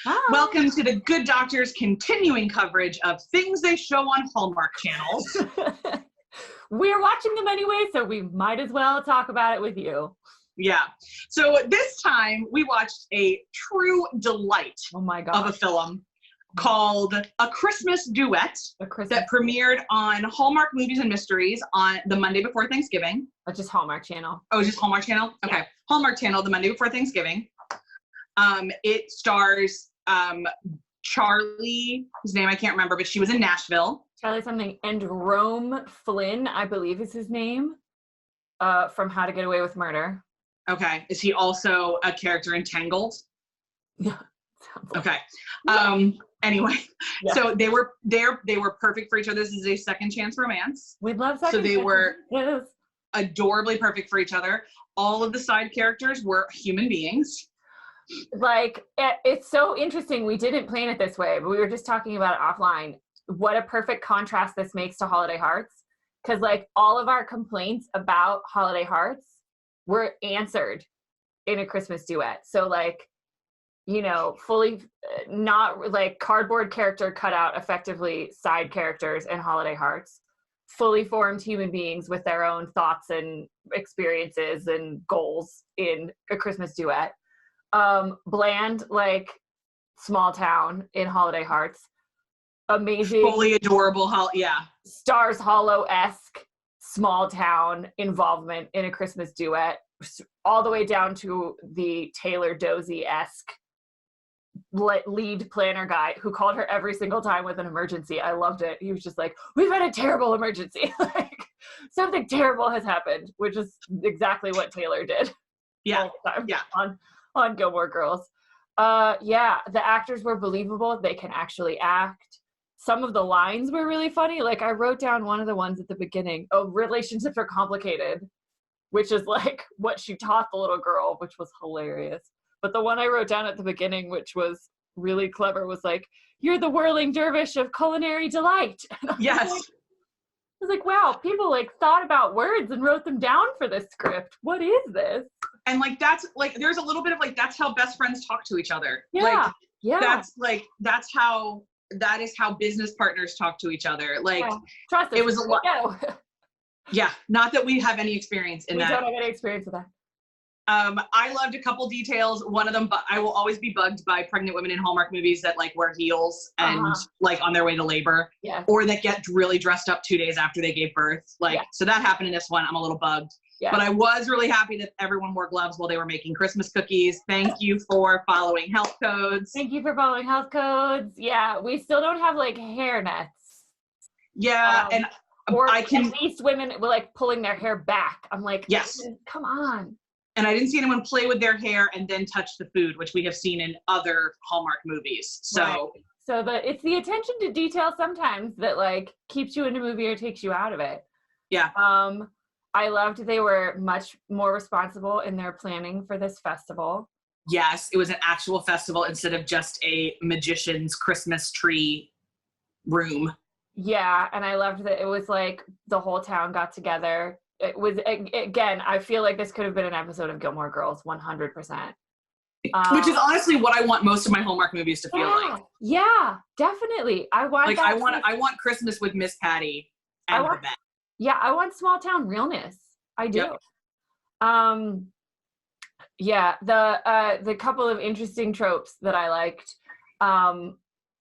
Hi. Welcome to the Good Doctor's continuing coverage of things they show on Hallmark channels. We're watching them anyway, so we might as well talk about it with you. Yeah. So this time we watched a true delight of a film called A Christmas Duet that premiered on Hallmark Movies and Mysteries on the Monday before Thanksgiving. That's just Hallmark Channel. Oh, just Hallmark Channel? Okay. Yeah. Hallmark Channel, the Monday before Thanksgiving. It stars Charlie, whose name I can't remember, but she was in Nashville. Charlie something, and Rome Flynn, I believe is his name, from How to Get Away with Murder. Okay. Is he also a character in Tangled? Yeah. Okay. Anyway, so they were perfect for each other. This is a second chance romance. We love second chances. So they were yes. adorably perfect for each other. All of the side characters were human beings. Like, it's so interesting. We didn't plan it this way, but we were just talking about it offline. What a perfect contrast this makes to Holiday Hearts. Because, like, all of our complaints about Holiday Hearts were answered in A Christmas Duet. So, like, you know, fully not, like, cardboard character cutout, effectively side characters in Holiday Hearts. Fully formed human beings with their own thoughts and experiences and goals in A Christmas Duet. Bland, like, small town in Holiday Hearts. Amazing. Fully adorable. Stars Hollow-esque small town involvement in A Christmas Duet. All the way down to the Taylor Dozy-esque lead planner guy who called her every single time with an emergency. I loved it. He was just like, we've had a terrible emergency. Like, something terrible has happened, which is exactly what Taylor did. Yeah. On Gilmore Girls. The actors were believable. They can actually act. Some of the lines were really funny. Like, I wrote down one of the ones at the beginning. Oh, relationships are complicated, which is like what she taught the little girl, which was hilarious. But the one I wrote down at the beginning, which was really clever, was like, you're the whirling dervish of culinary delight. Yes. I was like, wow, people, like, thought about words and wrote them down for this script. What is this? And, like, that's, like, there's a little bit of, like, that's how best friends talk to each other. Yeah. That is how business partners talk to each other. Like, trust us, it was a lot. Yeah. Not that we have any experience in that. We don't have any experience with that. I loved a couple details. One of them, but I will always be bugged by pregnant women in Hallmark movies that, like, wear heels and like on their way to labor, or that get really dressed up 2 days after they gave birth. So that happened in this one. I'm a little bugged, but I was really happy that everyone wore gloves while they were making Christmas cookies. Thank you for following health codes. Thank you for following health codes. Yeah, we still don't have, like, hair nets. Yeah, and at least women were, like, pulling their hair back. I'm like, yes, come on. And I didn't see anyone play with their hair and then touch the food, which we have seen in other Hallmark movies. So, it's the attention to detail sometimes that, like, keeps you in a movie or takes you out of it. Yeah. I loved they were much more responsible in their planning for this festival. Yes, it was an actual festival instead of just a magician's Christmas tree room. Yeah, and I loved that it was like the whole town got together. It was, again, I feel like this could have been an episode of Gilmore Girls, 100%. Which is honestly what I want most of my Hallmark movies to feel like. Yeah, definitely. I want Christmas with Miss Patty and the vet. Yeah, I want small town realness. I do. Yep. The couple of interesting tropes that I liked.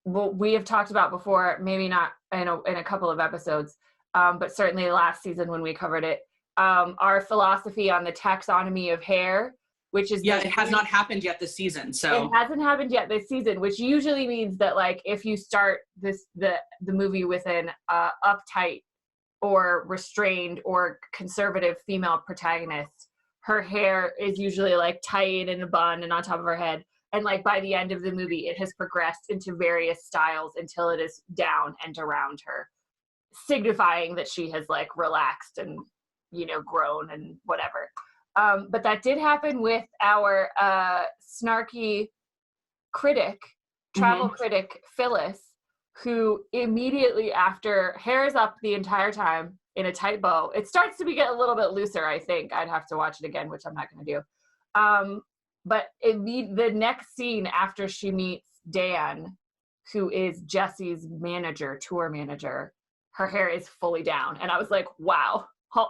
We have talked about before, maybe not in a couple of episodes. But certainly last season when we covered it, our philosophy on the taxonomy of hair, which is... Yeah, it has not happened yet this season, so... It hasn't happened yet this season, which usually means that, like, if you start the movie with an uptight or restrained or conservative female protagonist, her hair is usually, like, tight in a bun and on top of her head. And, like, by the end of the movie, it has progressed into various styles until it is down and around her, signifying that she has, like, relaxed and, you know, grown and whatever. But that did happen with our snarky critic, travel critic, Phyllis, who immediately after, hair is up the entire time in a tight bow. It starts to get a little bit looser, I think. I'd have to watch it again, which I'm not going to do. But the next scene after she meets Dan, who is Jesse's manager, tour manager, her hair is fully down. And I was like, wow,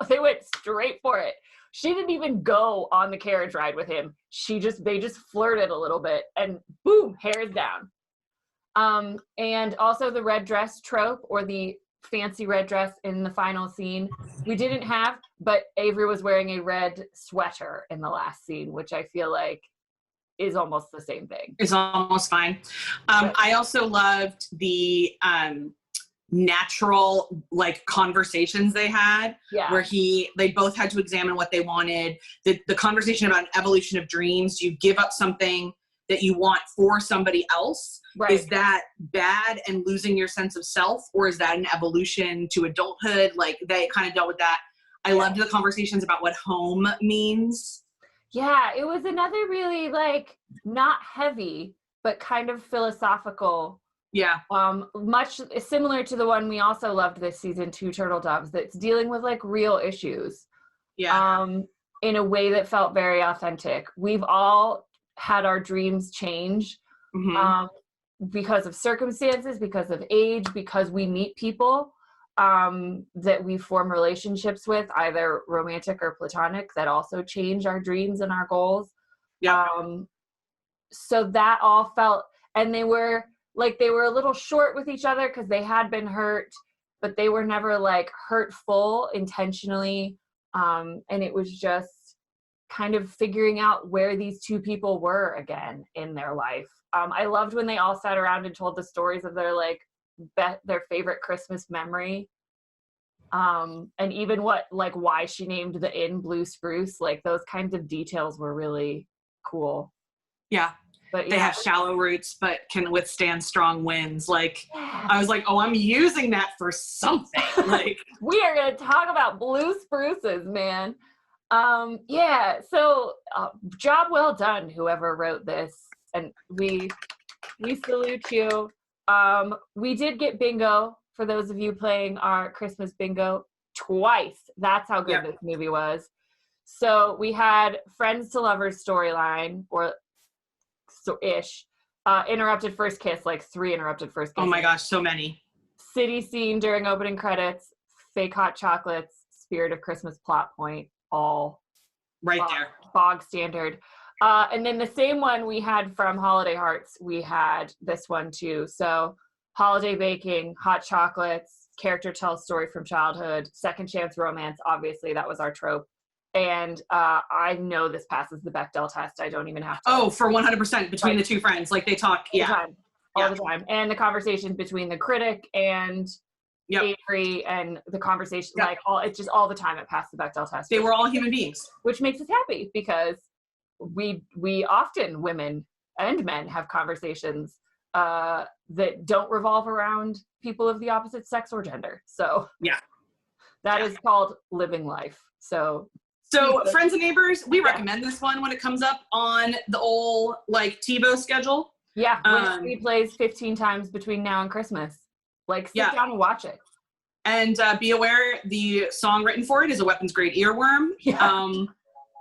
they went straight for it. She didn't even go on the carriage ride with him. They just flirted a little bit and boom, hair is down. And also the red dress trope, or the fancy red dress in the final scene, we didn't have, but Avery was wearing a red sweater in the last scene, which I feel like is almost the same thing. It's almost fine. I also loved the natural like conversations they had, where they both had to examine what they wanted. The conversation about an evolution of dreams. You give up something that you want for somebody else. Right. Is that bad and losing your sense of self, or is that an evolution to adulthood? Like, they kind of dealt with that. I loved the conversations about what home means. Yeah, it was another really like not heavy, but kind of philosophical. Yeah. Much similar to the one we also loved this season, Two Turtle Doves, that's dealing with like real issues. Yeah. In a way that felt very authentic. We've all had our dreams change. Mm-hmm. Because of circumstances, because of age, because we meet people that we form relationships with, either romantic or platonic, that also change our dreams and our goals. Yeah. So that all felt, and they were a little short with each other because they had been hurt, but they were never like hurtful intentionally. And it was just kind of figuring out where these two people were again in their life. I loved when they all sat around and told the stories of their like their favorite Christmas memory. And even why she named the inn Blue Spruce, like those kinds of details were really cool. Yeah. But they have shallow roots, but can withstand strong winds. Like, I was like, oh, I'm using that for something. Like, we are going to talk about blue spruces, man. So job well done, whoever wrote this. And we salute you. We did get bingo, for those of you playing our Christmas bingo, twice. That's how good this movie was. So we had friends to lovers storyline, or so-ish. Interrupted first kiss, like 3 interrupted first kisses. Oh my gosh, so many. City scene during opening credits, fake hot chocolates, spirit of Christmas plot point, all right there. Bog standard. And then the same one we had from Holiday Hearts, we had this one too. So holiday baking, hot chocolates, character tells story from childhood, second chance romance, obviously that was our trope. And I know this passes the Bechdel test. I don't even have to. Oh, for 100% between the two friends. Like they talk, all the time. And the conversations between the critic and Avery, and the conversation, it's just all the time it passed the Bechdel test. They were all human beings. Which makes us happy, because we often, women and men, have conversations that don't revolve around people of the opposite sex or gender. So that is called living life. So friends and neighbors, we recommend this one when it comes up on the old like TiVo schedule. Yeah, which replays 15 times between now and Christmas. Like, sit down and watch it. And be aware, the song written for it is a weapons grade earworm.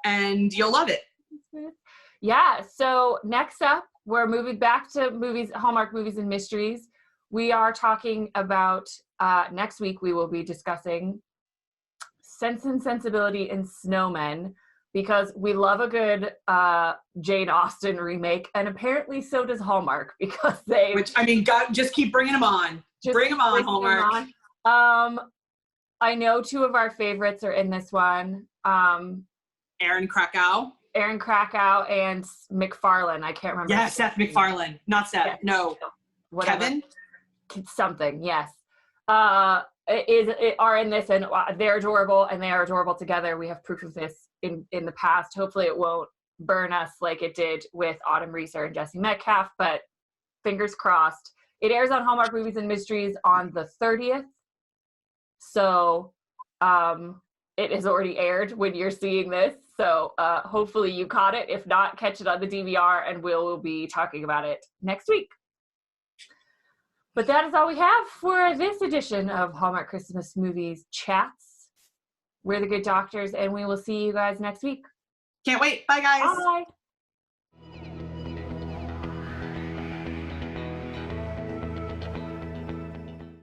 And you'll love it. Yeah, so next up, we're moving back to movies, Hallmark Movies and Mysteries. We are talking about, next week we will be discussing Sense and Sensibility and Snowmen, because we love a good Jane Austen remake, and apparently so does Hallmark, because they... Which, I mean, God, just keep bringing them on. Bring them on, Hallmark. I know 2 of our favorites are in this one. Aaron Krakow and McFarlane. I can't remember. Yeah, Seth MacFarlane. Not Seth. Yeah. No. Whatever. Kevin? Something, yes. Are in this, and they're adorable, and they are adorable together. We have proof of this in the past. Hopefully it won't burn us like it did with Autumn Reeser and Jesse Metcalf, but fingers crossed. It airs on Hallmark Movies and Mysteries on the 30th. So it has already aired when you're seeing this. So hopefully you caught it. If not, catch it on the DVR, and we'll be talking about it next week. But that is all we have for this edition of Hallmark Christmas Movies Chats. We're the Good Doctors, and we will see you guys next week. Can't wait. Bye, guys. Bye.